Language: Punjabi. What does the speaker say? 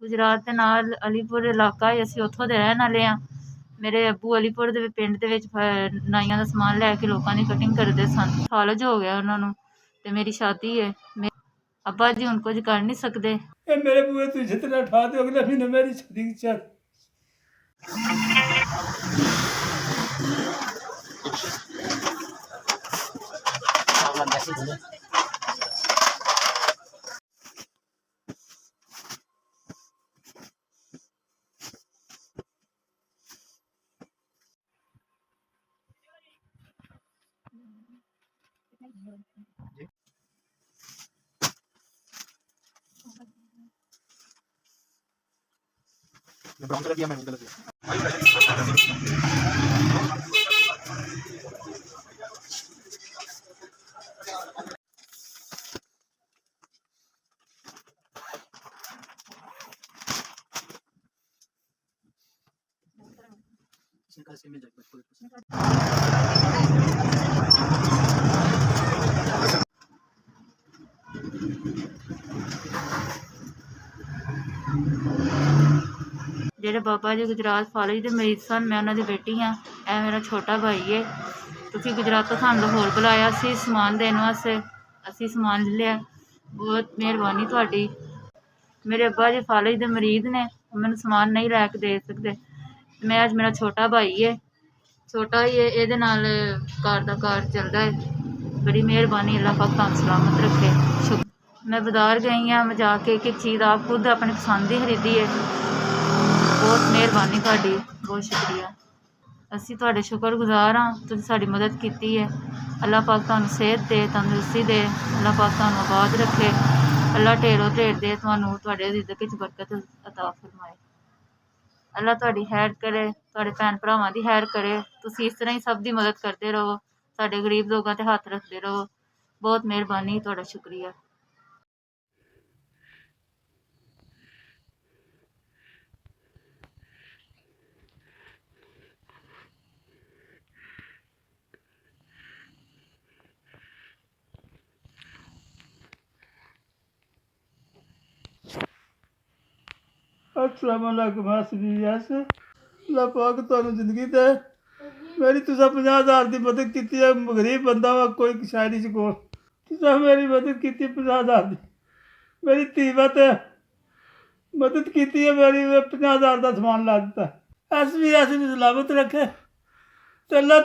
ਗੁਜਰਾਤ ਦੇ ਨਾਲ ਅਲੀਪੁਰ ਇਲਾਕਾ ਹੈ, ਅਸੀਂ ਉੱਥੋਂ ਦੇ ਰਹਿਣ ਵਾਲੇ ਹਾਂ। ਮੇਰੇ ਅੱਬੂ ਅਲੀਪੁਰ ਦੇ ਪਿੰਡ ਦੇ ਵਿੱਚ ਨਾਈਆਂ ਦਾ ਸਮਾਨ ਲੈ ਕੇ ਲੋਕਾਂ ਦੀ ਕਟਿੰਗ ਕਰਦੇ ਸਨ। ਸਾਲ ਹੋ ਗਿਆ ਉਹਨਾਂ ਨੂੰ, ਤੇ ਮੇਰੀ ਸ਼ਾਦੀ ਹੈ। ਅੱਬਾ ਜੀ ਹੁਣ ਕੁਝ ਕਰ ਨਹੀਂ ਸਕਦੇ। ਇਹ ਮੇਰੇ ਬੂਏ ਤੋਂ ਜਿਤਨਾ ਠਾ ਦੇ ਅਗਲੇ ਮਹੀਨੇ ਮੇਰੀ ਸ਼ਾਦੀ ਚੱਲ ब्राउन कलर दिया, मैरून कलर दिया। मिल ਜਿਹੜੇ ਬਾਬਾ ਜੀ ਗੁਜਰਾਤ ਫਾਲਜ ਦੇ ਮਰੀਜ਼ ਸਨ, ਮੈਂ ਉਹਨਾਂ ਦੀ ਬੇਟੀ ਹਾਂ। ਇਹ ਮੇਰਾ ਛੋਟਾ ਭਾਈ ਹੈ। ਤੁਸੀਂ ਗੁਜਰਾਤ ਤੋਂ ਸਾਨੂੰ ਲਾਹੌਰ ਬੁਲਾਇਆ ਸੀ ਸਮਾਨ ਦੇਣ ਵਾਸਤੇ, ਅਸੀਂ ਸਮਾਨ ਲੈ ਲਿਆ। ਬਹੁਤ ਮਿਹਰਬਾਨੀ ਤੁਹਾਡੀ। ਮੇਰੇ ਅੱਬਾ ਜੀ ਫਾਲਜ ਦੇ ਮਰੀਜ਼ ਨੇ, ਉਹ ਮੈਨੂੰ ਸਮਾਨ ਨਹੀਂ ਲੈ ਕੇ ਦੇ ਸਕਦੇ। ਮੈਂ ਅੱਜ ਮੇਰਾ ਛੋਟਾ ਭਾਈ ਹੈ, ਛੋਟਾ ਹੀ ਹੈ, ਇਹਦੇ ਨਾਲ ਘਰ ਦਾ ਕਾਰ ਚੱਲਦਾ ਹੈ। ਬੜੀ ਮਿਹਰਬਾਨੀ, ਅੱਲਾਹ ਪਾਕ ਤੁਹਾਨੂੰ ਸਲਾਮਤ ਰੱਖੇ। ਮੈਂ ਬਾਜ਼ਾਰ ਗਈ ਹਾਂ, ਮੈਂ ਜਾ ਕੇ ਇੱਕ ਚੀਜ਼ ਆਪ ਖੁਦ ਆਪਣੀ ਪਸੰਦ ਦੀ ਖਰੀਦੀ ਹੈ। ਬਹੁਤ ਮਿਹਰਬਾਨੀ ਤੁਹਾਡੀ, ਬਹੁਤ ਸ਼ੁਕਰੀਆ। ਅਸੀਂ ਤੁਹਾਡੇ ਸ਼ੁਕਰਗੁਜ਼ਾਰ ਹਾਂ, ਤੁਸੀਂ ਸਾਡੀ ਮਦਦ ਕੀਤੀ ਹੈ। ਅੱਲਾਹ ਪਾਕ ਤੁਹਾਨੂੰ ਸਿਹਤ ਦੇ, ਤੰਦਰੁਸਤੀ ਦੇ। ਅੱਲਾਹ ਪਾਕ ਤੁਹਾਨੂੰ ਆਬਾਦ ਰੱਖੇ। ਅੱਲਾਹ ਢੇਰੋਂ ਢੇਰ ਦੇ ਤੁਹਾਨੂੰ, ਤੁਹਾਡੇ ਰਿਜ਼ਕ ਵਿੱਚ ਬਰਕਤ ਅਤਾ ਫਰਮਾਏ। ਅੱਲਾਹ ਤੁਹਾਡੀ ਖੈਰ ਕਰੇ, ਤੁਹਾਡੇ ਭੈਣ ਭਰਾਵਾਂ ਦੀ ਖੈਰ ਕਰੇ। ਤੁਸੀਂ ਇਸ ਤਰ੍ਹਾਂ ਹੀ ਸਭ ਦੀ ਮਦਦ ਕਰਦੇ ਰਹੋ, ਸਾਡੇ ਗਰੀਬ ਲੋਕਾਂ 'ਤੇ ਹੱਥ ਰੱਖਦੇ ਰਹੋ। ਬਹੁਤ ਮਿਹਰਬਾਨੀ, ਤੁਹਾਡਾ ਸ਼ੁਕਰੀਆ। अस्सलाम वालेकुम यस अल्लाह पाक ਤੁਹਾਨੂੰ ਜ਼ਿੰਦਗੀ ਦੇ। ਮੇਰੀ ਤੁਸੀਂ 50,000 ਦੀ ਮਦਦ ਕੀਤੀ ਹੈ। ਗਰੀਬ ਬੰਦਾ ਵਾ, ਕੋਈ ਸ਼ਾਇਰੀ ਚ ਕੋਲ ਤੁਸੀਂ ਮੇਰੀ ਮਦਦ ਕੀਤੀ 50,000 ਦੀ। ਮੇਰੀ ਧੀਵਤ ਮਦਦ ਕੀਤੀ ਹੈ, ਮੇਰੀ 50,000 ਦਾ ਸਮਾਨ ਲਾ ਦਿੱਤਾ। ਐਸ ਵੀ ਸਲਾਮਤ ਰੱਖੇ ਤੇ ਅੱਲਾਹ